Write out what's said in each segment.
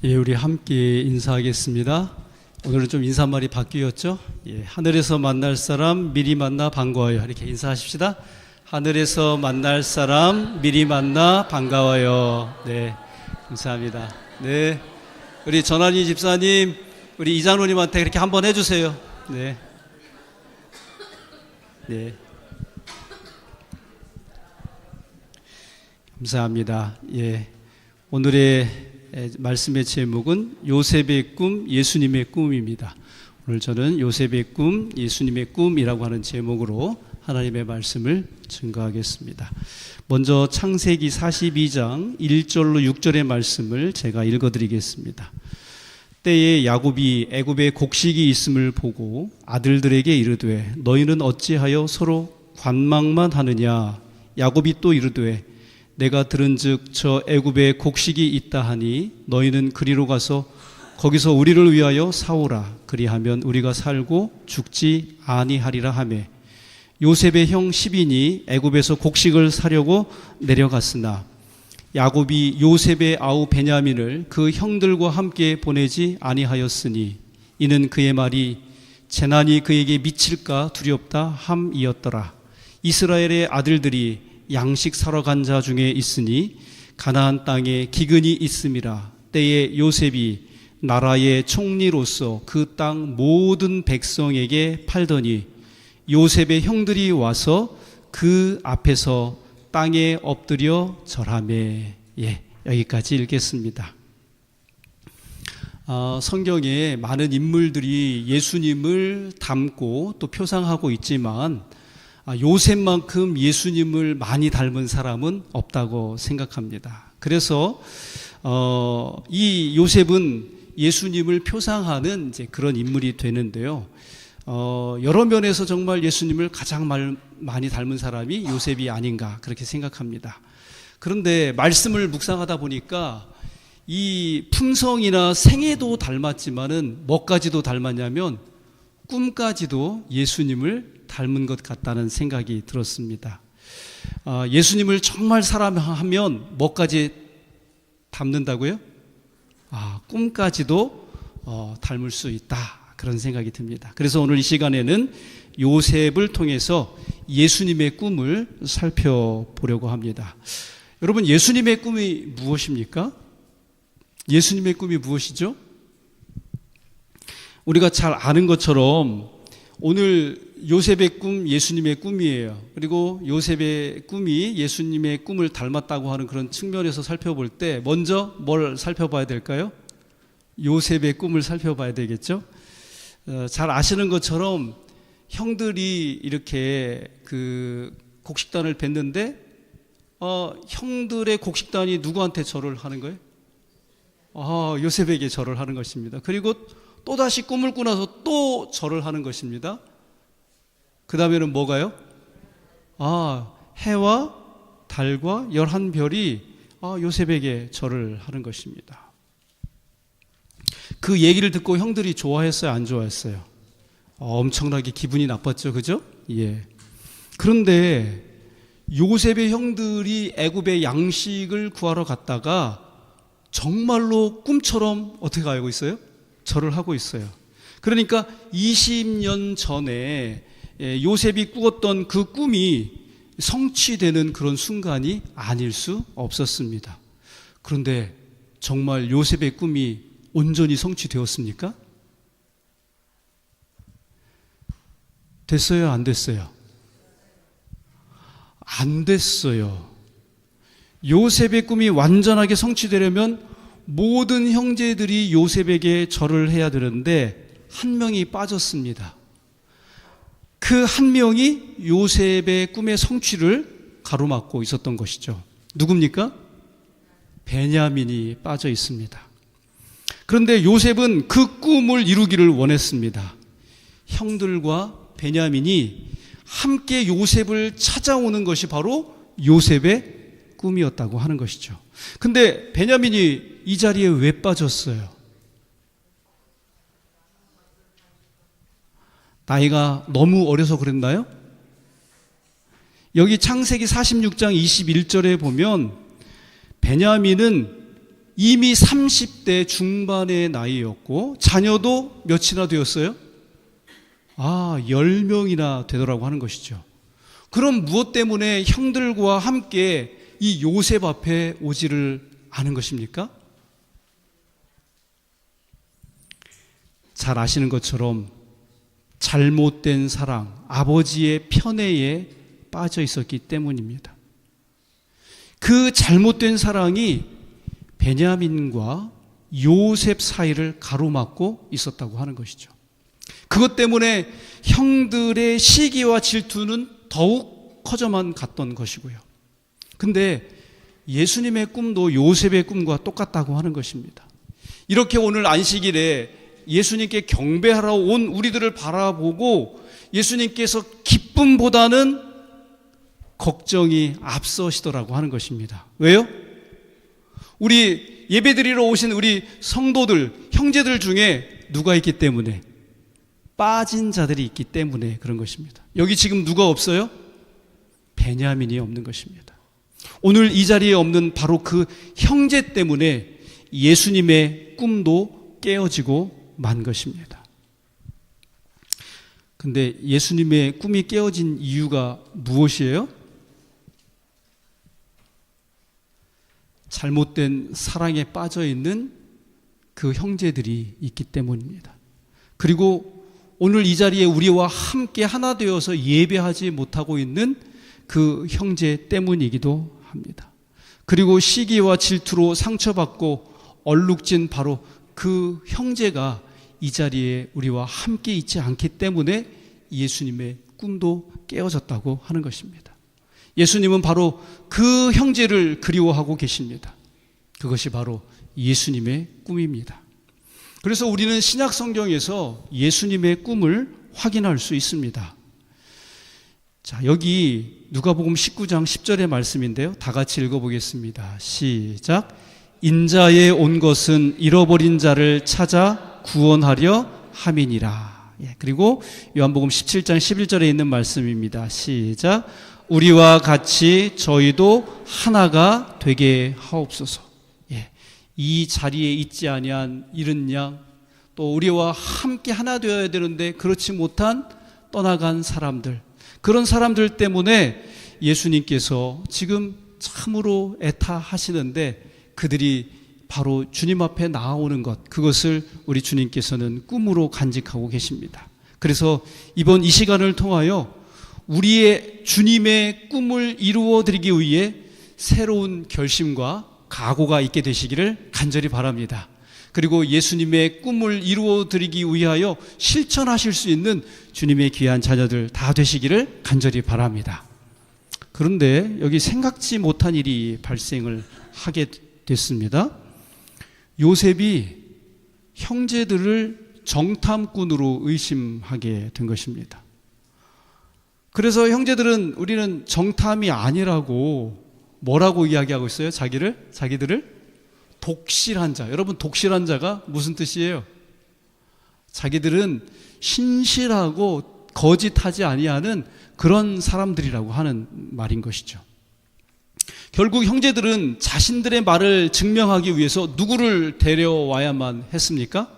예, 우리 함께 인사하겠습니다. 오늘은 좀 인사말이 바뀌었죠? 예, 하늘에서 만날 사람 미리 만나 반가워요. 이렇게 인사하십시다. 하늘에서 만날 사람 미리 만나 반가워요. 네, 감사합니다. 네, 우리 전환희 집사님, 우리 이장로님한테 이렇게 한번 해주세요. 네, 네, 감사합니다. 예, 오늘의 말씀의 제목은 요셉의 꿈, 예수님의 꿈입니다. 오늘 저는 요셉의 꿈, 예수님의 꿈이라고 하는 제목으로 하나님의 말씀을 증거하겠습니다. 먼저 창세기 42장 1절로 6절의 말씀을 제가 읽어드리겠습니다. 때에 야곱이 애굽에 곡식이 있음을 보고 아들들에게 이르되 너희는 어찌하여 서로 관망만 하느냐. 야곱이 또 이르되 내가 들은즉 저 애굽에 곡식이 있다 하니 너희는 그리로 가서 거기서 우리를 위하여 사오라. 그리하면 우리가 살고 죽지 아니하리라 하매 요셉의 형 시빈이 애굽에서 곡식을 사려고 내려갔으나 야곱이 요셉의 아우 베냐민을 그 형들과 함께 보내지 아니하였으니 이는 그의 말이 재난이 그에게 미칠까 두렵다 함이었더라. 이스라엘의 아들들이 양식 사러 간 자 중에 있으니 가나안 땅에 기근이 있음이라. 때에 요셉이 나라의 총리로서 그 땅 모든 백성에게 팔더니 요셉의 형들이 와서 그 앞에서 땅에 엎드려 절하매. 예, 여기까지 읽겠습니다. 성경에 많은 인물들이 예수님을 닮고 또 표상하고 있지만 요셉만큼 예수님을 많이 닮은 사람은 없다고 생각합니다. 그래서 이 요셉은 예수님을 표상하는 이제 그런 인물이 되는데요. 여러 면에서 정말 예수님을 가장 많이 닮은 사람이 요셉이 아닌가 그렇게 생각합니다. 그런데 말씀을 묵상하다 보니까 이 품성이나 생애도 닮았지만은 뭐까지도 닮았냐면 꿈까지도 예수님을 닮은 것 같다는 생각이 들었습니다. 예수님을 정말 사랑하면 뭐까지 닮는다고요? 꿈까지도 닮을 수 있다. 그런 생각이 듭니다. 그래서 오늘 이 시간에는 요셉을 통해서 예수님의 꿈을 살펴보려고 합니다. 여러분, 예수님의 꿈이 무엇입니까? 예수님의 꿈이 무엇이죠? 우리가 잘 아는 것처럼 오늘 요셉의 꿈, 예수님의 꿈이에요. 그리고 요셉의 꿈이 예수님의 꿈을 닮았다고 하는 그런 측면에서 살펴볼 때 먼저 뭘 살펴봐야 될까요? 요셉의 꿈을 살펴봐야 되겠죠? 잘 아시는 것처럼 형들이 이렇게 그 곡식단을 뵀는데 형들의 곡식단이 누구한테 절을 하는 거예요? 요셉에게 절을 하는 것입니다. 그리고 또다시 꿈을 꾸나서 또 절을 하는 것입니다. 그 다음에는 뭐가요? 해와 달과 11별이 요셉에게 절을 하는 것입니다. 그 얘기를 듣고 형들이 좋아했어요? 안 좋아했어요? 엄청나게 기분이 나빴죠, 그죠? 예. 그런데 요셉의 형들이 애굽의 양식을 구하러 갔다가 정말로 꿈처럼 어떻게 알고 있어요? 절을 하고 있어요. 그러니까 20년 전에 요셉이 꾸었던 그 꿈이 성취되는 그런 순간이 아닐 수 없었습니다. 그런데 정말 요셉의 꿈이 온전히 성취되었습니까? 됐어요? 안 됐어요? 안 됐어요. 요셉의 꿈이 완전하게 성취되려면 모든 형제들이 요셉에게 절을 해야 되는데 한 명이 빠졌습니다. 그 한 명이 요셉의 꿈의 성취를 가로막고 있었던 것이죠. 누굽니까? 베냐민이 빠져 있습니다. 그런데 요셉은 그 꿈을 이루기를 원했습니다. 형들과 베냐민이 함께 요셉을 찾아오는 것이 바로 요셉의 꿈이었다고 하는 것이죠. 근데 베냐민이 이 자리에 왜 빠졌어요? 나이가 너무 어려서 그랬나요? 여기 창세기 46장 21절에 보면 베냐민은 이미 30대 중반의 나이였고 자녀도 몇이나 되었어요? 10명이나 되더라고 하는 것이죠. 그럼 무엇 때문에 형들과 함께 이 요셉 앞에 오지를 않은 것입니까? 잘 아시는 것처럼 잘못된 사랑, 아버지의 편애에 빠져 있었기 때문입니다. 그 잘못된 사랑이 베냐민과 요셉 사이를 가로막고 있었다고 하는 것이죠. 그것 때문에 형들의 시기와 질투는 더욱 커져만 갔던 것이고요. 근데 예수님의 꿈도 요셉의 꿈과 똑같다고 하는 것입니다. 이렇게 오늘 안식일에 예수님께 경배하러 온 우리들을 바라보고 예수님께서 기쁨보다는 걱정이 앞서시더라고 하는 것입니다. 왜요? 우리 예배드리러 오신 우리 성도들, 형제들 중에 누가 있기 때문에, 빠진 자들이 있기 때문에 그런 것입니다. 여기 지금 누가 없어요? 베냐민이 없는 것입니다. 오늘 이 자리에 없는 바로 그 형제 때문에 예수님의 꿈도 깨어지고 만 것입니다. 근데 예수님의 꿈이 깨어진 이유가 무엇이에요? 잘못된 사랑에 빠져 있는 그 형제들이 있기 때문입니다. 그리고 오늘 이 자리에 우리와 함께 하나 되어서 예배하지 못하고 있는 그 형제 때문이기도 합니다. 그리고 시기와 질투로 상처받고 얼룩진 바로 그 형제가 이 자리에 우리와 함께 있지 않기 때문에 예수님의 꿈도 깨어졌다고 하는 것입니다. 예수님은 바로 그 형제를 그리워하고 계십니다. 그것이 바로 예수님의 꿈입니다. 그래서 우리는 신약 성경에서 예수님의 꿈을 확인할 수 있습니다. 자, 여기 누가복음 19장 10절의 말씀인데요. 다 같이 읽어보겠습니다. 시작. 인자에 온 것은 잃어버린 자를 찾아 구원하려 함이니라. 그리고 요한복음 17장 11절에 있는 말씀입니다. 시작. 우리와 같이 저희도 하나가 되게 하옵소서. 이 자리에 있지 아니한 이른 양, 또 우리와 함께 하나 되어야 되는데 그렇지 못한 떠나간 사람들, 그런 사람들 때문에 예수님께서 지금 참으로 애타하시는데 그들이 바로 주님 앞에 나아오는 것, 그것을 우리 주님께서는 꿈으로 간직하고 계십니다. 그래서 이번 이 시간을 통하여 우리의 주님의 꿈을 이루어 드리기 위해 새로운 결심과 각오가 있게 되시기를 간절히 바랍니다. 그리고 예수님의 꿈을 이루어 드리기 위하여 실천하실 수 있는 주님의 귀한 자녀들 다 되시기를 간절히 바랍니다. 그런데 여기 생각지 못한 일이 발생을 하게 됐습니다. 요셉이 형제들을 정탐꾼으로 의심하게 된 것입니다. 그래서 형제들은 우리는 정탐이 아니라고 뭐라고 이야기하고 있어요? 자기들을 독실한 자. 여러분, 독실한 자가 무슨 뜻이에요? 자기들은 신실하고 거짓하지 아니하는 그런 사람들이라고 하는 말인 것이죠. 결국 형제들은 자신들의 말을 증명하기 위해서 누구를 데려와야만 했습니까?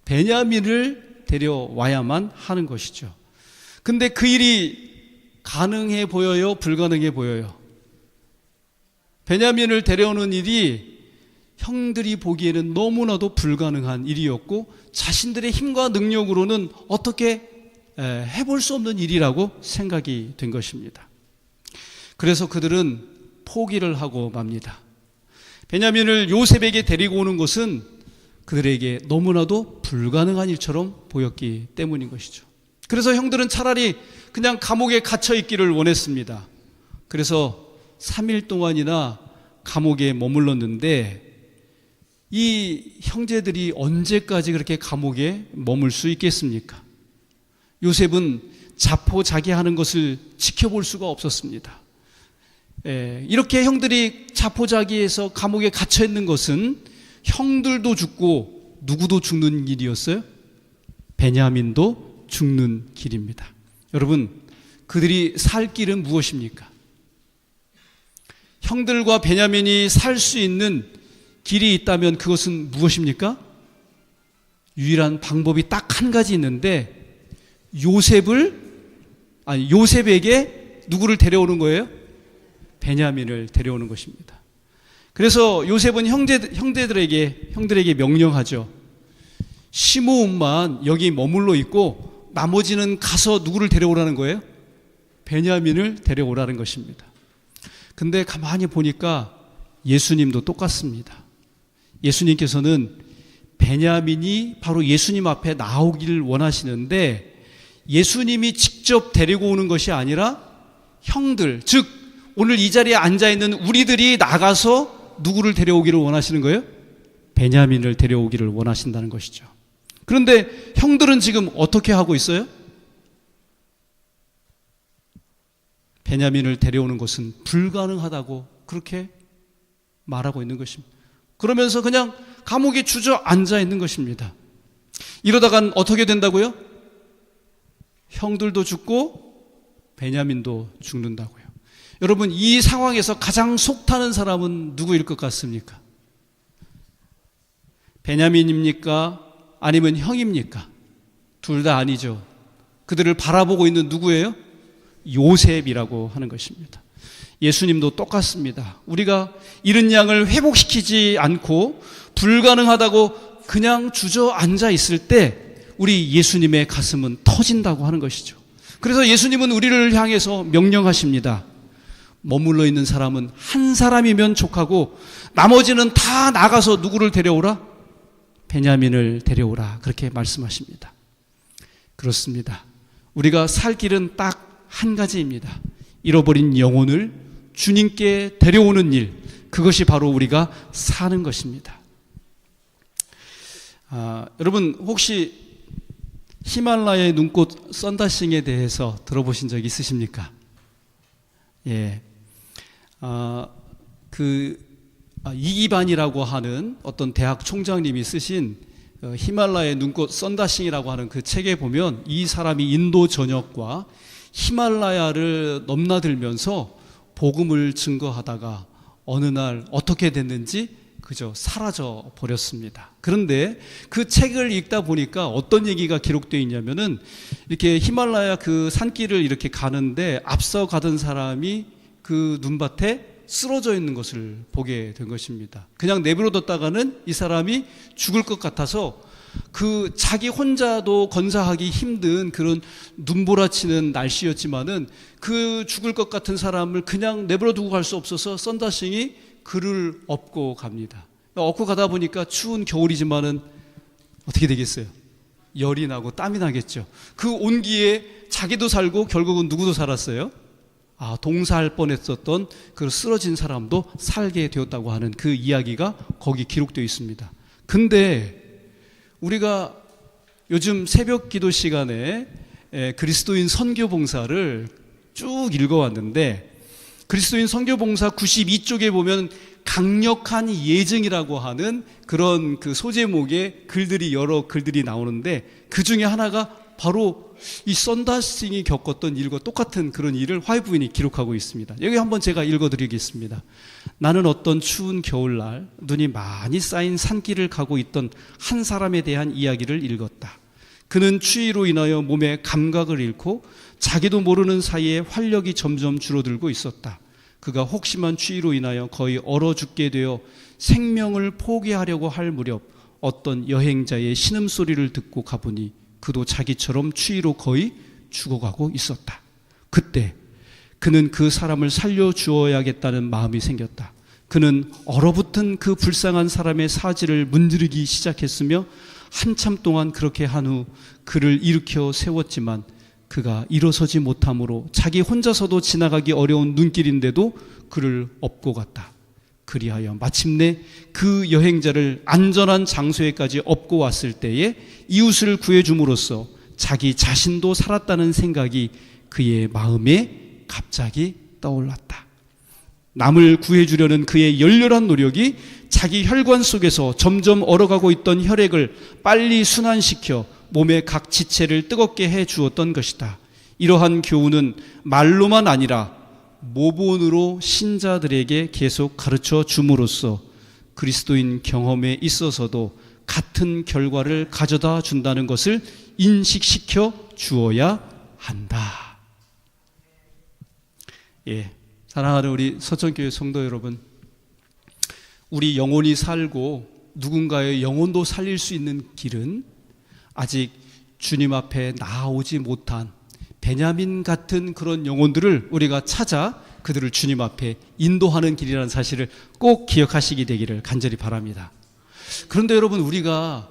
베냐민을 데려와야만 하는 것이죠. 근데 그 일이 가능해 보여요? 불가능해 보여요? 베냐민을 데려오는 일이 형들이 보기에는 너무나도 불가능한 일이었고 자신들의 힘과 능력으로는 어떻게 해볼 수 없는 일이라고 생각이 된 것입니다. 그래서 그들은 포기를 하고 맙니다. 베냐민을 요셉에게 데리고 오는 것은 그들에게 너무나도 불가능한 일처럼 보였기 때문인 것이죠. 그래서 형들은 차라리 그냥 감옥에 갇혀 있기를 원했습니다. 그래서 3일 동안이나 감옥에 머물렀는데 이 형제들이 언제까지 그렇게 감옥에 머물 수 있겠습니까? 요셉은 자포자기하는 것을 지켜볼 수가 없었습니다. 이렇게 형들이 자포자기해서 감옥에 갇혀 있는 것은 형들도 죽고 누구도 죽는 일이었어요? 베냐민도 죽는 길입니다. 여러분, 그들이 살 길은 무엇입니까? 형들과 베냐민이 살 수 있는 길이 있다면 그것은 무엇입니까? 유일한 방법이 딱 한 가지 있는데 요셉에게 누구를 데려오는 거예요? 베냐민을 데려오는 것입니다. 그래서 요셉은 형들에게 명령하죠. 시므온만 여기 머물러 있고 나머지는 가서 누구를 데려오라는 거예요? 베냐민을 데려오라는 것입니다. 근데 가만히 보니까 예수님도 똑같습니다. 예수님께서는 베냐민이 바로 예수님 앞에 나오기를 원하시는데 예수님이 직접 데리고 오는 것이 아니라 형들, 즉 오늘 이 자리에 앉아있는 우리들이 나가서 누구를 데려오기를 원하시는 거예요? 베냐민을 데려오기를 원하신다는 것이죠. 그런데 형들은 지금 어떻게 하고 있어요? 베냐민을 데려오는 것은 불가능하다고 그렇게 말하고 있는 것입니다. 그러면서 그냥 감옥에 주저앉아 있는 것입니다. 이러다간 어떻게 된다고요? 형들도 죽고 베냐민도 죽는다고요. 여러분, 이 상황에서 가장 속타는 사람은 누구일 것 같습니까? 베냐민입니까? 아니면 형입니까? 둘 다 아니죠. 그들을 바라보고 있는 누구예요? 요셉이라고 하는 것입니다. 예수님도 똑같습니다. 우리가 잃은 양을 회복시키지 않고 불가능하다고 그냥 주저앉아 있을 때 우리 예수님의 가슴은 터진다고 하는 것이죠. 그래서 예수님은 우리를 향해서 명령하십니다. 머물러 있는 사람은 한 사람이면 족하고 나머지는 다 나가서 누구를 데려오라? 베냐민을 데려오라. 그렇게 말씀하십니다. 그렇습니다. 우리가 살 길은 딱 한 가지입니다. 잃어버린 영혼을 주님께 데려오는 일, 그것이 바로 우리가 사는 것입니다. 여러분 혹시 히말라야의 눈꽃 썬다싱에 대해서 들어보신 적 있으십니까? 예. 이기반이라고 하는 어떤 대학 총장님이 쓰신 히말라야의 눈꽃 썬다싱이라고 하는 그 책에 보면 이 사람이 인도 전역과 히말라야를 넘나들면서 복음을 증거하다가 어느 날 어떻게 됐는지 그저 사라져 버렸습니다. 그런데 그 책을 읽다 보니까 어떤 얘기가 기록되어 있냐면은 이렇게 히말라야 그 산길을 이렇게 가는데 앞서 가던 사람이 그 눈밭에 쓰러져 있는 것을 보게 된 것입니다. 그냥 내버려뒀다가는 이 사람이 죽을 것 같아서 그 자기 혼자도 건사하기 힘든 그런 눈보라치는 날씨였지만은 그 죽을 것 같은 사람을 그냥 내버려두고 갈 수 없어서 썬다싱이 그를 업고 갑니다. 업고 가다 보니까 추운 겨울이지만은 어떻게 되겠어요? 열이 나고 땀이 나겠죠. 그 온기에 자기도 살고 결국은 누구도 살았어요? 동사할 뻔했었던 그 쓰러진 사람도 살게 되었다고 하는 그 이야기가 거기 기록되어 있습니다. 근데 우리가 요즘 새벽 기도 시간에 그리스도인 선교봉사를 쭉 읽어왔는데 그리스도인 선교봉사 92쪽에 보면 강력한 예증이라고 하는 그런 그 소제목의 글들이 여러 글들이 나오는데 그 중에 하나가 바로 이 썬다싱이 겪었던 일과 똑같은 그런 일을 화해 부인이 기록하고 있습니다. 여기 한번 제가 읽어드리겠습니다. 나는 어떤 추운 겨울날 눈이 많이 쌓인 산길을 가고 있던 한 사람에 대한 이야기를 읽었다. 그는 추위로 인하여 몸의 감각을 잃고 자기도 모르는 사이에 활력이 점점 줄어들고 있었다. 그가 혹심한 추위로 인하여 거의 얼어 죽게 되어 생명을 포기하려고 할 무렵 어떤 여행자의 신음소리를 듣고 가보니 그도 자기처럼 추위로 거의 죽어가고 있었다. 그때 그는 그 사람을 살려주어야겠다는 마음이 생겼다. 그는 얼어붙은 그 불쌍한 사람의 사지를 문지르기 시작했으며 한참 동안 그렇게 한 후 그를 일으켜 세웠지만 그가 일어서지 못하므로 자기 혼자서도 지나가기 어려운 눈길인데도 그를 업고 갔다. 그리하여 마침내 그 여행자를 안전한 장소에까지 업고 왔을 때에 이웃을 구해줌으로써 자기 자신도 살았다는 생각이 그의 마음에 갑자기 떠올랐다. 남을 구해주려는 그의 열렬한 노력이 자기 혈관 속에서 점점 얼어가고 있던 혈액을 빨리 순환시켜 몸의 각 지체를 뜨겁게 해 주었던 것이다. 이러한 교훈은 말로만 아니라 모본으로 신자들에게 계속 가르쳐 줌으로써 그리스도인 경험에 있어서도 같은 결과를 가져다 준다는 것을 인식시켜 주어야 한다. 예, 사랑하는 우리 서천교회 성도 여러분, 우리 영혼이 살고 누군가의 영혼도 살릴 수 있는 길은 아직 주님 앞에 나아오지 못한 베냐민 같은 그런 영혼들을 우리가 찾아 그들을 주님 앞에 인도하는 길이라는 사실을 꼭 기억하시게 되기를 간절히 바랍니다. 그런데 여러분, 우리가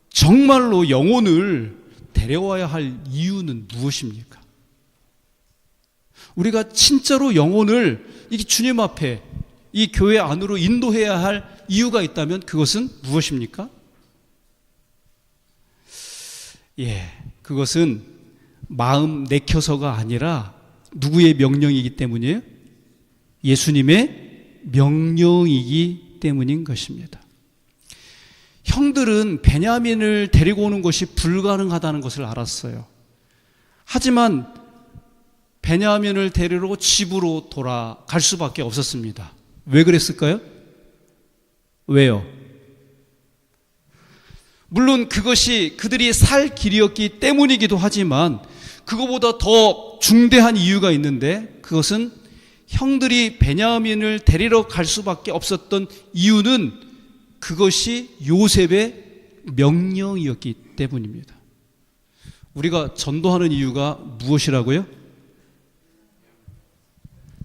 정말로 영혼을 데려와야 할 이유는 무엇입니까? 우리가 진짜로 영혼을 이 주님 앞에 이 교회 안으로 인도해야 할 이유가 있다면 그것은 무엇입니까? 예, 그것은 마음 내켜서가 아니라 누구의 명령이기 때문이에요? 예수님의 명령이기 때문인 것입니다. 형들은 베냐민을 데리고 오는 것이 불가능하다는 것을 알았어요. 하지만 베냐민을 데리러 집으로 돌아갈 수밖에 없었습니다. 왜 그랬을까요? 왜요? 물론 그것이 그들이 살 길이었기 때문이기도 하지만 그거보다 더 중대한 이유가 있는데, 그것은 형들이 베냐민을 데리러 갈 수밖에 없었던 이유는 그것이 요셉의 명령이었기 때문입니다. 우리가 전도하는 이유가 무엇이라고요?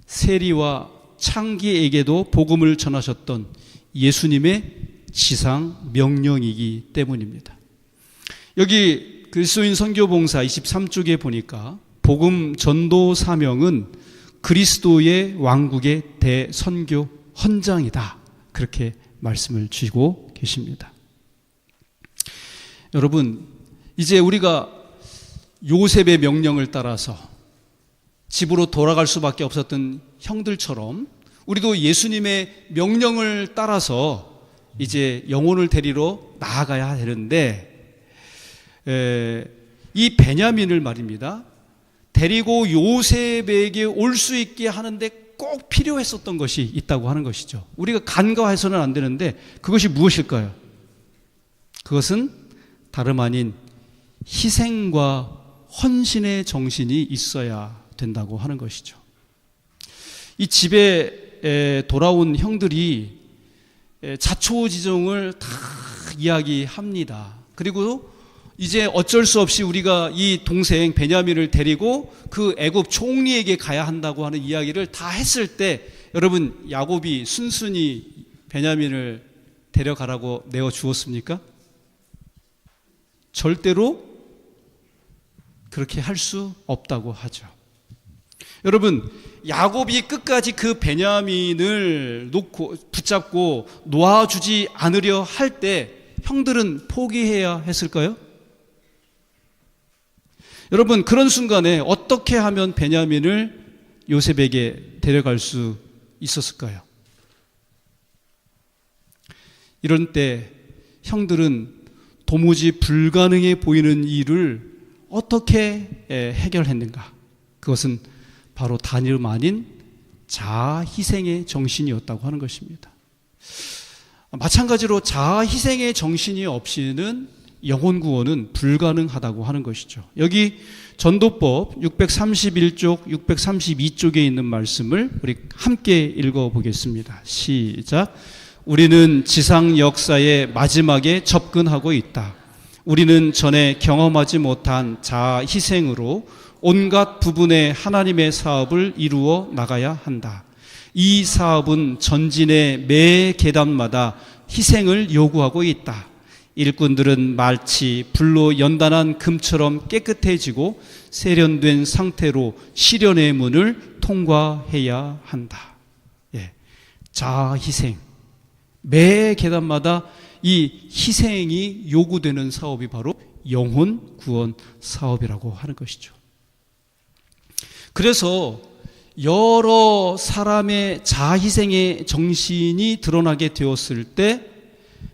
세리와 창기에게도 복음을 전하셨던 예수님의 지상 명령이기 때문입니다. 여기 그리스도인 선교봉사 23쪽에 보니까 복음 전도 사명은 그리스도의 왕국의 대선교 헌장이다, 그렇게 말씀을 주시고 계십니다. 여러분, 이제 우리가 요셉의 명령을 따라서 집으로 돌아갈 수밖에 없었던 형들처럼 우리도 예수님의 명령을 따라서 이제 영혼을 데리러 나아가야 되는데, 이 베냐민을 말입니다, 데리고 요셉에게 올 수 있게 하는데 꼭 필요했었던 것이 있다고 하는 것이죠. 우리가 간과해서는 안 되는데 그것이 무엇일까요? 그것은 다름 아닌 희생과 헌신의 정신이 있어야 된다고 하는 것이죠. 이 집에 돌아온 형들이 자초지종을 다 이야기합니다. 그리고 이제 어쩔 수 없이 우리가 이 동생 베냐민을 데리고 그 애굽 총리에게 가야 한다고 하는 이야기를 다 했을 때, 여러분, 야곱이 순순히 베냐민을 데려가라고 내어 주었습니까? 절대로 그렇게 할 수 없다고 하죠. 여러분, 야곱이 끝까지 그 베냐민을 놓고 붙잡고 놓아주지 않으려 할 때 형들은 포기해야 했을까요? 여러분, 그런 순간에 어떻게 하면 베냐민을 요셉에게 데려갈 수 있었을까요? 이런 때 형들은 도무지 불가능해 보이는 일을 어떻게 해결했는가? 그것은 바로 다름 아닌 자아 희생의 정신이었다고 하는 것입니다. 마찬가지로 자아 희생의 정신이 없이는 영혼 구원은 불가능하다고 하는 것이죠. 여기 전도법 631쪽, 632쪽에 있는 말씀을 우리 함께 읽어보겠습니다. 시작. 우리는 지상 역사의 마지막에 접근하고 있다. 우리는 전에 경험하지 못한 자아 희생으로 온갖 부분의 하나님의 사업을 이루어 나가야 한다. 이 사업은 전진의 매 계단마다 희생을 요구하고 있다. 일꾼들은 마치 불로 연단한 금처럼 깨끗해지고 세련된 상태로 시련의 문을 통과해야 한다. 예, 자아 희생. 매 계단마다 이 희생이 요구되는 사업이 바로 영혼 구원 사업이라고 하는 것이죠. 그래서 여러 사람의 자아 희생의 정신이 드러나게 되었을 때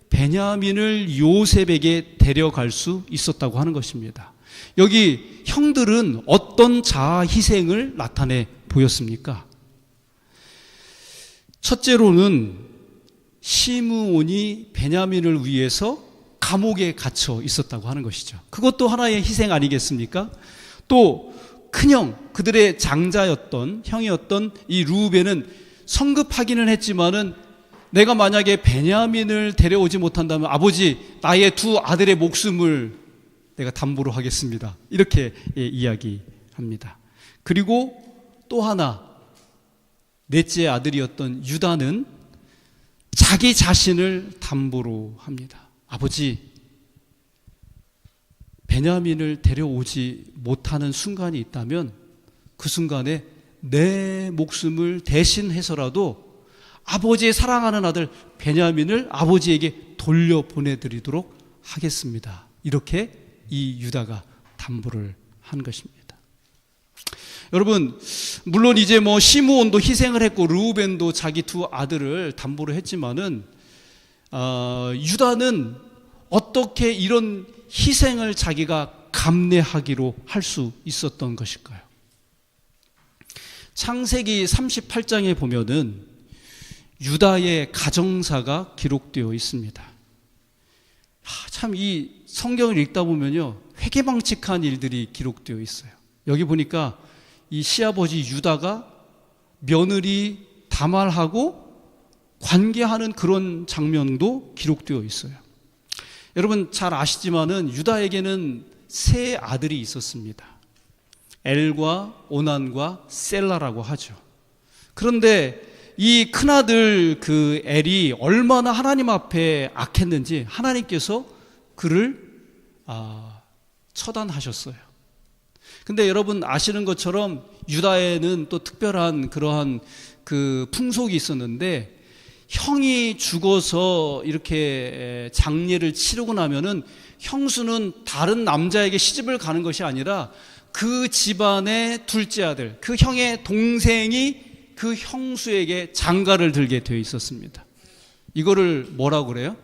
베냐민을 요셉에게 데려갈 수 있었다고 하는 것입니다. 여기 형들은 어떤 자아 희생을 나타내 보였습니까? 첫째로는 시므온이 베냐민을 위해서 감옥에 갇혀 있었다고 하는 것이죠. 그것도 하나의 희생 아니겠습니까? 또 큰형, 그들의 장자였던 형이었던 이 르우벤은 성급하기는 했지만은 내가 만약에 베냐민을 데려오지 못한다면 아버지, 나의 두 아들의 목숨을 내가 담보로 하겠습니다. 이렇게 이야기합니다. 그리고 또 하나, 넷째 아들이었던 유다는 자기 자신을 담보로 합니다. 아버지, 베냐민을 데려오지 못하는 순간이 있다면 그 순간에 내 목숨을 대신해서라도 아버지의 사랑하는 아들 베냐민을 아버지에게 돌려보내드리도록 하겠습니다. 이렇게 이 유다가 담보를 한 것입니다. 여러분, 물론 이제 시므온도 희생을 했고 르우벤도 자기 두 아들을 담보로 했지만은 유다는 어떻게 이런 희생을 자기가 감내하기로 할 수 있었던 것일까요? 창세기 38장에 보면은 유다의 가정사가 기록되어 있습니다. 참 이 성경을 읽다 보면요, 회개망측한 일들이 기록되어 있어요. 여기 보니까 이 시아버지 유다가 며느리 다말하고 관계하는 그런 장면도 기록되어 있어요. 여러분 잘 아시지만은 유다에게는 세 아들이 있었습니다. 엘과 오난과 셀라라고 하죠. 그런데 이 큰아들 그 엘이 얼마나 하나님 앞에 악했는지 하나님께서 그를 처단하셨어요. 근데 여러분 아시는 것처럼 유다에는 또 특별한 그러한 그 풍속이 있었는데, 형이 죽어서 이렇게 장례를 치르고 나면은 형수는 다른 남자에게 시집을 가는 것이 아니라 그 집안의 둘째 아들, 그 형의 동생이 그 형수에게 장가를 들게 되어 있었습니다. 이거를 뭐라고 그래요?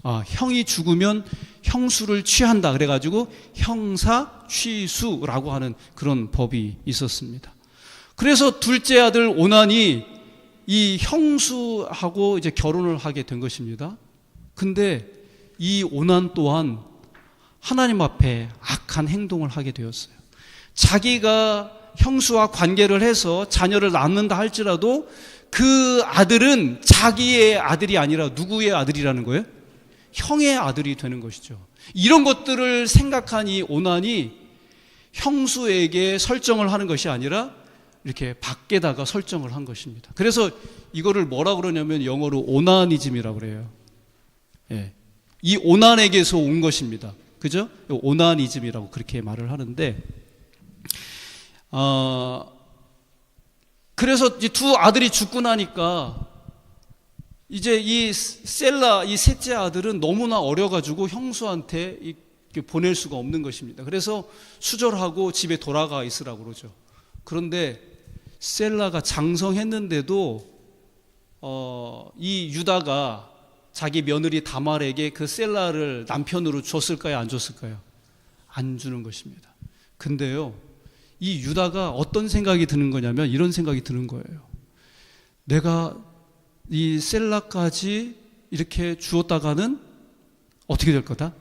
형이 죽으면 형수를 취한다. 그래가지고 형사 취수라고 하는 그런 법이 있었습니다. 그래서 둘째 아들 오난이 이 형수하고 이제 결혼을 하게 된 것입니다. 근데 이 오난 또한 하나님 앞에 악한 행동을 하게 되었어요. 자기가 형수와 관계를 해서 자녀를 낳는다 할지라도 그 아들은 자기의 아들이 아니라 누구의 아들이라는 거예요? 형의 아들이 되는 것이죠. 이런 것들을 생각한 이 오난이 형수에게 설정을 하는 것이 아니라 이렇게 밖에다가 설정을 한 것입니다. 그래서 이거를 뭐라 그러냐면 영어로 오나니즘이라고 그래요. 예. 이 오난에게서 온 것입니다. 그죠? 오나니즘이라고 그렇게 말을 하는데, 그래서 이 두 아들이 죽고 나니까 이제 이 셀라, 이 셋째 아들은 너무나 어려가지고 형수한테 보낼 수가 없는 것입니다. 그래서 수절하고 집에 돌아가 있으라고 그러죠. 그런데 셀라가 장성했는데도 이 유다가 자기 며느리 다말에게 그 셀라를 남편으로 줬을까요? 안 줬을까요? 안 주는 것입니다. 근데요, 이 유다가 어떤 생각이 드는 거냐면 이런 생각이 드는 거예요. 내가 이 셀라까지 이렇게 주었다가는 어떻게 될 거다?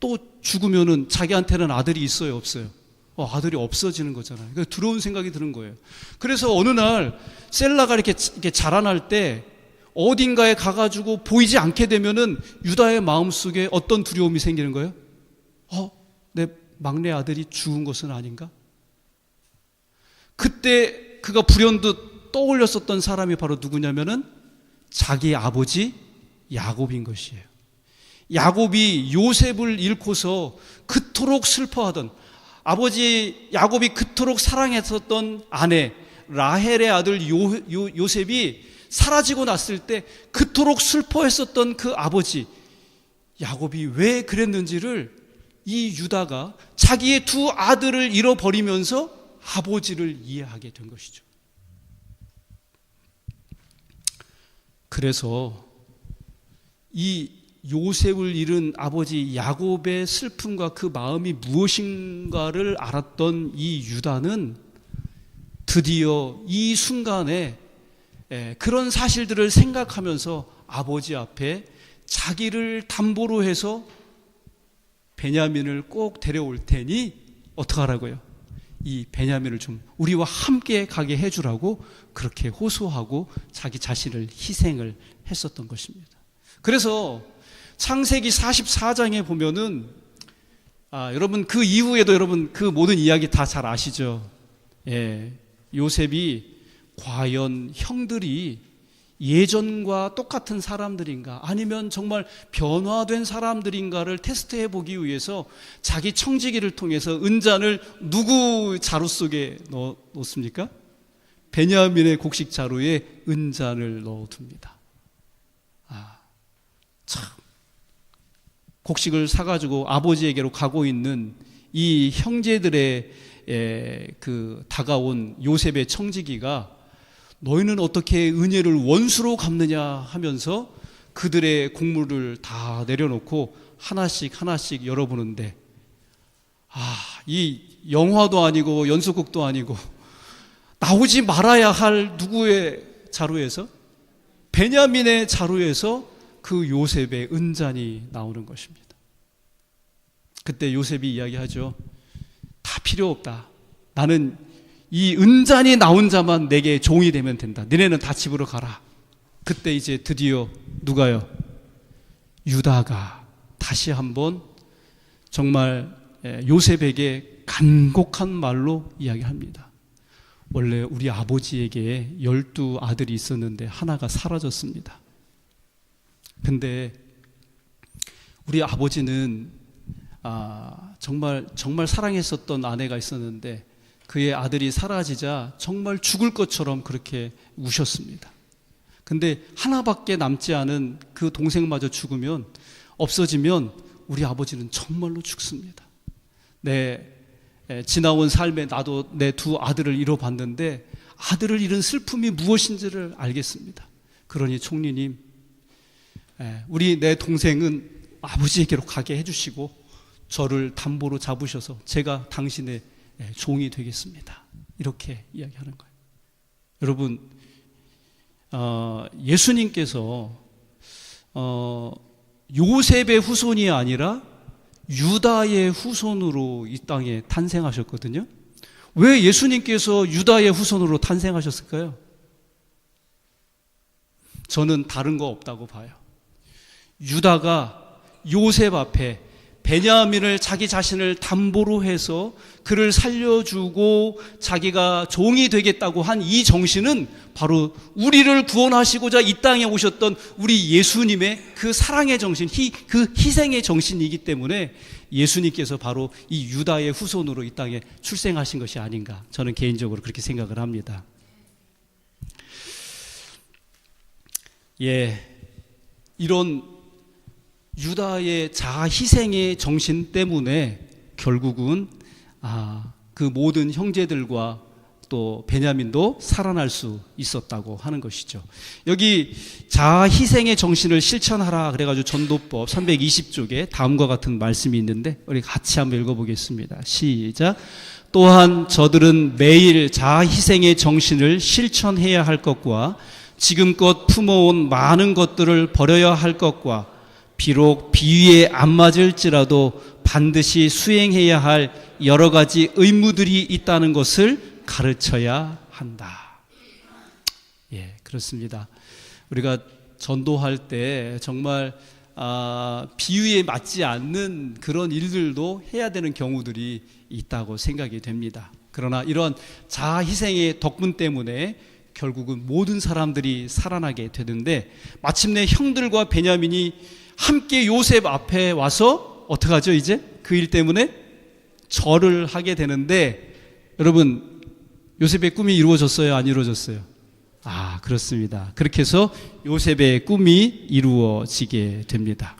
또 죽으면은 자기한테는 아들이 있어요, 없어요? 아들이 없어지는 거잖아요. 그러니까 두려운 생각이 드는 거예요. 그래서 어느 날 셀라가 이렇게 자라날 때 어딘가에 가가지고 보이지 않게 되면은 유다의 마음속에 어떤 두려움이 생기는 거예요? 내 막내 아들이 죽은 것은 아닌가? 그때 그가 불현듯 떠올렸었던 사람이 바로 누구냐면은 자기 아버지 야곱인 것이에요. 야곱이 요셉을 잃고서 그토록 슬퍼하던, 아버지 야곱이 그토록 사랑했었던 아내 라헬의 아들 요셉이 사라지고 났을 때 그토록 슬퍼했었던 그 아버지 야곱이 왜 그랬는지를 이 유다가 자기의 두 아들을 잃어버리면서 아버지를 이해하게 된 것이죠. 그래서 이 요셉을 잃은 아버지 야곱의 슬픔과 그 마음이 무엇인가를 알았던 이 유다는 드디어 이 순간에 그런 사실들을 생각하면서 아버지 앞에 자기를 담보로 해서 베냐민을 꼭 데려올 테니 어떡하라고요? 이 베냐민을 좀 우리와 함께 가게 해주라고 그렇게 호소하고 자기 자신을 희생을 했었던 것입니다. 그래서 창세기 44장에 보면은 여러분 그 이후에도 여러분 그 모든 이야기 다 잘 아시죠? 요셉이 과연 형들이 예전과 똑같은 사람들인가 아니면 정말 변화된 사람들인가를 테스트해 보기 위해서 자기 청지기를 통해서 은잔을 누구 자루 속에 넣습니까? 베냐민의 곡식 자루에 은잔을 넣어둡니다. 참 곡식을 사가지고 아버지에게로 가고 있는 이 형제들의 그 다가온 요셉의 청지기가 너희는 어떻게 은혜를 원수로 갚느냐 하면서 그들의 곡물을 다 내려놓고 하나씩 열어보는데 이 영화도 아니고 연속극도 아니고 나오지 말아야 할 누구의 자루에서? 베냐민의 자루에서 그 요셉의 은잔이 나오는 것입니다. 그때 요셉이 이야기하죠. 다 필요 없다. 나는 이 은잔이 나온 자만 내게 종이 되면 된다. 너네는 다 집으로 가라. 그때 이제 드디어 누가요? 유다가 다시 한번 정말 요셉에게 간곡한 말로 이야기합니다. 원래 우리 아버지에게 12 아들이 있었는데 하나가 사라졌습니다. 근데 우리 아버지는 정말 사랑했었던 아내가 있었는데 그의 아들이 사라지자 정말 죽을 것처럼 그렇게 우셨습니다. 근데 하나밖에 남지 않은 그 동생마저 죽으면 없어지면 우리 아버지는 정말로 죽습니다. 지나온 삶에 나도 내 2 아들을 잃어봤는데 아들을 잃은 슬픔이 무엇인지를 알겠습니다. 그러니 총리님, 우리 내 동생은 아버지에게로 가게 해주시고 저를 담보로 잡으셔서 제가 당신의 종이 되겠습니다. 이렇게 이야기하는 거예요. 여러분, 예수님께서 요셉의 후손이 아니라 유다의 후손으로 이 땅에 탄생하셨거든요. 왜 예수님께서 유다의 후손으로 탄생하셨을까요? 저는 다른 거 없다고 봐요. 유다가 요셉 앞에 베냐민을 자기 자신을 담보로 해서 그를 살려주고 자기가 종이 되겠다고 한 이 정신은 바로 우리를 구원하시고자 이 땅에 오셨던 우리 예수님의 그 사랑의 정신, 그 희생의 정신이기 때문에 예수님께서 바로 이 유다의 후손으로 이 땅에 출생하신 것이 아닌가, 저는 개인적으로 그렇게 생각을 합니다. 이런 유다의 자아 희생의 정신 때문에 결국은 그 모든 형제들과 또 베냐민도 살아날 수 있었다고 하는 것이죠. 여기 자아 희생의 정신을 실천하라 그래가지고 전도법 320쪽에 다음과 같은 말씀이 있는데 우리 같이 한번 읽어보겠습니다. 시작. 또한 저들은 매일 자아 희생의 정신을 실천해야 할 것과 지금껏 품어온 많은 것들을 버려야 할 것과 비록 비위에 안 맞을지라도 반드시 수행해야 할 여러 가지 의무들이 있다는 것을 가르쳐야 한다. 그렇습니다. 우리가 전도할 때 정말 비위에 맞지 않는 그런 일들도 해야 되는 경우들이 있다고 생각이 됩니다. 그러나 이런 자아 희생의 덕분 때문에 결국은 모든 사람들이 살아나게 되는데 마침내 형들과 베냐민이 함께 요셉 앞에 와서 어떡하죠? 이제 그 일 때문에 절을 하게 되는데 여러분, 요셉의 꿈이 이루어졌어요? 안 이루어졌어요? 그렇습니다. 그렇게 해서 요셉의 꿈이 이루어지게 됩니다.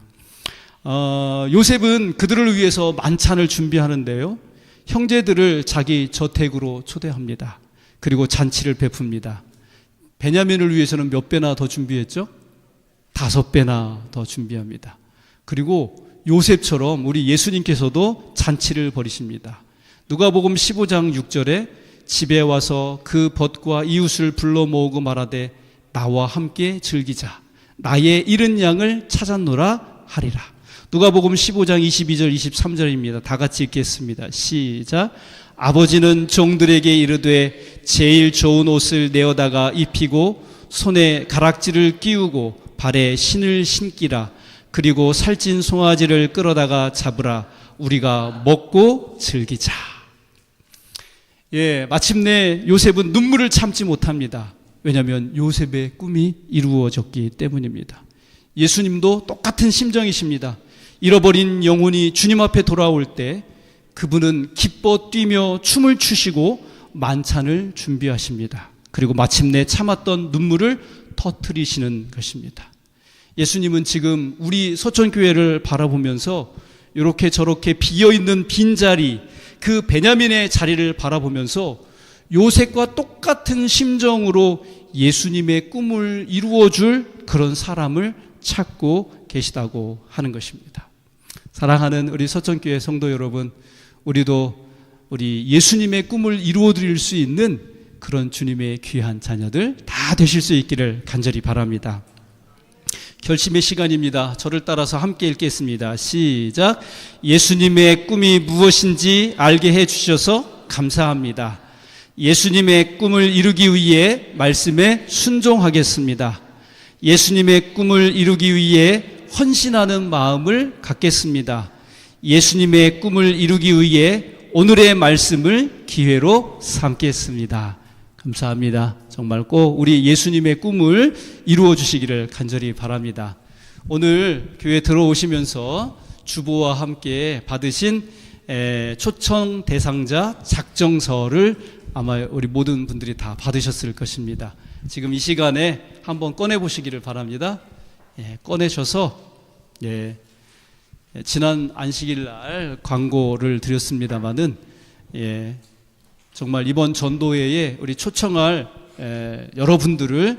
요셉은 그들을 위해서 만찬을 준비하는데요, 형제들을 자기 저택으로 초대합니다. 그리고 잔치를 베풉니다. 베냐민을 위해서는 몇 배나 더 준비했죠? 5배나 더 준비합니다. 그리고 요셉처럼 우리 예수님께서도 잔치를 벌이십니다. 누가복음 15장 6절에 집에 와서 그 벗과 이웃을 불러 모으고 말하되 나와 함께 즐기자. 나의 잃은 양을 찾았노라 하리라. 누가복음 15장 22절 23절입니다. 다 같이 읽겠습니다. 시작. 아버지는 종들에게 이르되 제일 좋은 옷을 내어다가 입히고 손에 가락지를 끼우고 발에 신을 신기라. 그리고 살찐 송아지를 끌어다가 잡으라. 우리가 먹고 즐기자. 마침내 요셉은 눈물을 참지 못합니다. 왜냐하면 요셉의 꿈이 이루어졌기 때문입니다. 예수님도 똑같은 심정이십니다. 잃어버린 영혼이 주님 앞에 돌아올 때 그분은 기뻐 뛰며 춤을 추시고 만찬을 준비하십니다. 그리고 마침내 참았던 눈물을 터뜨리시는 것입니다. 예수님은 지금 우리 서천교회를 바라보면서 이렇게 저렇게 비어있는 빈자리, 그 베냐민의 자리를 바라보면서 요셉과 똑같은 심정으로 예수님의 꿈을 이루어줄 그런 사람을 찾고 계시다고 하는 것입니다. 사랑하는 우리 서천교회 성도 여러분, 우리도 우리 예수님의 꿈을 이루어드릴 수 있는 그런 주님의 귀한 자녀들 다 되실 수 있기를 간절히 바랍니다. 결심의 시간입니다. 저를 따라서 함께 읽겠습니다. 시작. 예수님의 꿈이 무엇인지 알게 해주셔서 감사합니다. 예수님의 꿈을 이루기 위해 말씀에 순종하겠습니다. 예수님의 꿈을 이루기 위해 헌신하는 마음을 갖겠습니다. 예수님의 꿈을 이루기 위해 오늘의 말씀을 기회로 삼겠습니다. 감사합니다. 정말 꼭 우리 예수님의 꿈을 이루어 주시기를 간절히 바랍니다. 오늘 교회 들어오시면서 주보와 함께 받으신 초청 대상자 작정서를 아마 우리 모든 분들이 다 받으셨을 것입니다. 지금 이 시간에 한번 꺼내 보시기를 바랍니다. 꺼내셔서 지난 안식일 날 광고를 드렸습니다마는 정말 이번 전도회에 우리 초청할 여러분들을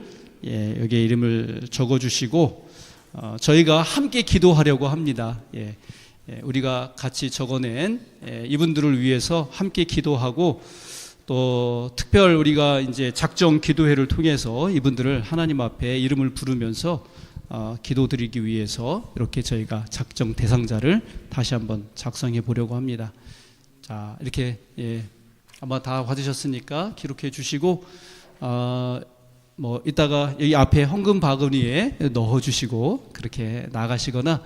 여기에 이름을 적어주시고 저희가 함께 기도하려고 합니다. 우리가 같이 적어낸 이분들을 위해서 함께 기도하고 또 특별 우리가 이제 작정 기도회를 통해서 이분들을 하나님 앞에 이름을 부르면서 기도드리기 위해서 이렇게 저희가 작정 대상자를 다시 한번 작성해 보려고 합니다. 자, 이렇게 아마 다 받으셨으니까 기록해 주시고 이따가 여기 앞에 헌금 바구니에 넣어 주시고 그렇게 나가시거나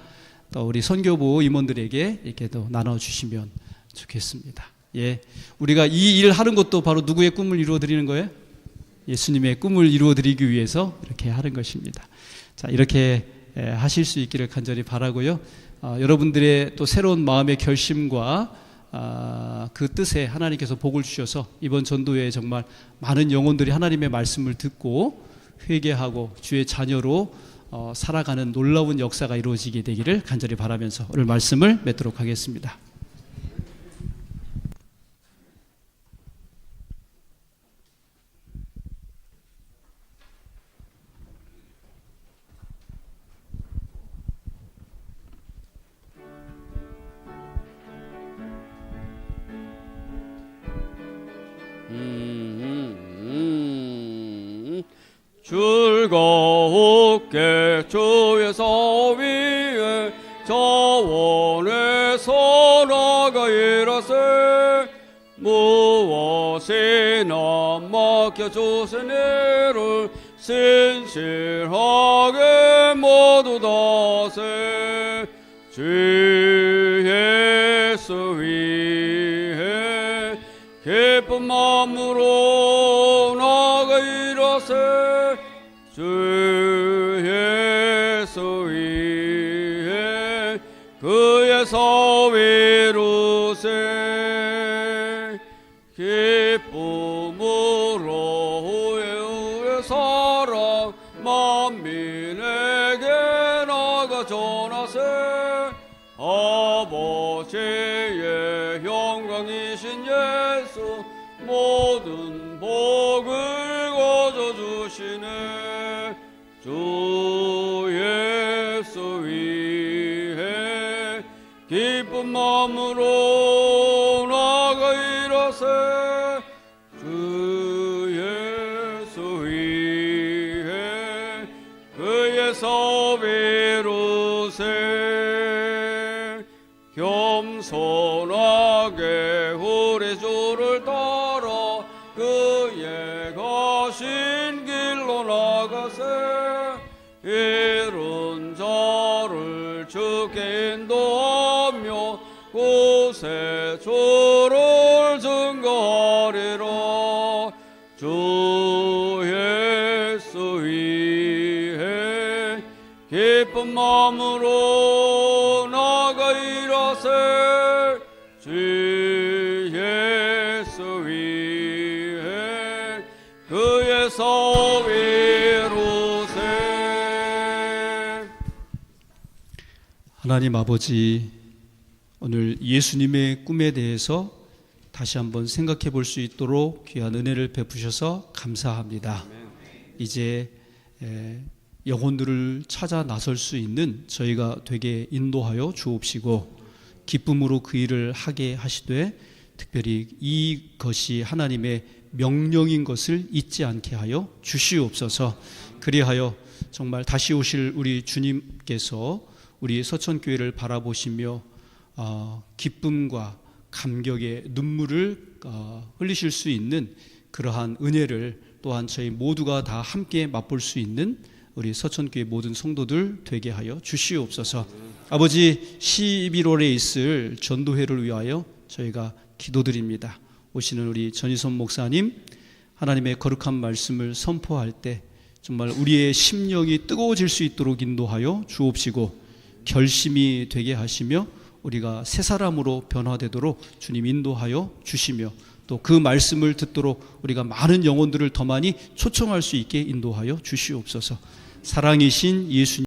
또 우리 선교부 임원들에게 이렇게 또 나눠 주시면 좋겠습니다. 우리가 이 일 하는 것도 바로 누구의 꿈을 이루어 드리는 거예요? 예수님의 꿈을 이루어 드리기 위해서 이렇게 하는 것입니다. 자, 이렇게 하실 수 있기를 간절히 바라고요. 여러분들의 또 새로운 마음의 결심과 그 뜻에 하나님께서 복을 주셔서 이번 전도회에 정말 많은 영혼들이 하나님의 말씀을 듣고 회개하고 주의 자녀로 살아가는 놀라운 역사가 이루어지게 되기를 간절히 바라면서 오늘 말씀을 맺도록 하겠습니다. 즐겁게 주에서 위에 자원에서 나가 일하세 무엇이나 맡겨주신 일을 신실하게 모두 다세 주 예수 위에 기쁜 마음으로 나가 일하세 주 예수 위에 그의 사위로세 기쁨으로 후에 사랑 만민에게 나가 전하세 아버지의 영광이신 예수 모든 복을 거저주시네 주 예수 위에 기쁜 마음으로 나가 일하세 주 예수 위에 그에서 비로세 겸손하게 우리 주를 따라 그의 가신 길로 나가세 이른 자를 주께 인도하며 곳에 주를 증거하리라 주 예수 위에 기쁜 마음으로 나가 일하세 주 예수 위에 그에서 위로세. 하나님 아버지, 오늘 예수님의 꿈에 대해서 다시 한번 생각해 볼 수 있도록 귀한 은혜를 베푸셔서 감사합니다. 이제 영혼들을 찾아 나설 수 있는 저희가 되게 인도하여 주옵시고 기쁨으로 그 일을 하게 하시되 특별히 이것이 하나님의 명령인 것을 잊지 않게 하여 주시옵소서. 그리하여 정말 다시 오실 우리 주님께서 우리 서천교회를 바라보시며 기쁨과 감격의 눈물을 흘리실 수 있는 그러한 은혜를 또한 저희 모두가 다 함께 맛볼 수 있는 우리 서천교회 모든 성도들 되게 하여 주시옵소서. 아버지, 11월에 있을 전도회를 위하여 저희가 기도드립니다. 오시는 우리 전희선 목사님, 하나님의 거룩한 말씀을 선포할 때 정말 우리의 심령이 뜨거워질 수 있도록 인도하여 주옵시고 결심이 되게 하시며 우리가 새 사람으로 변화되도록 주님 인도하여 주시며 또 그 말씀을 듣도록 우리가 많은 영혼들을 더 많이 초청할 수 있게 인도하여 주시옵소서. 사랑이신 예수님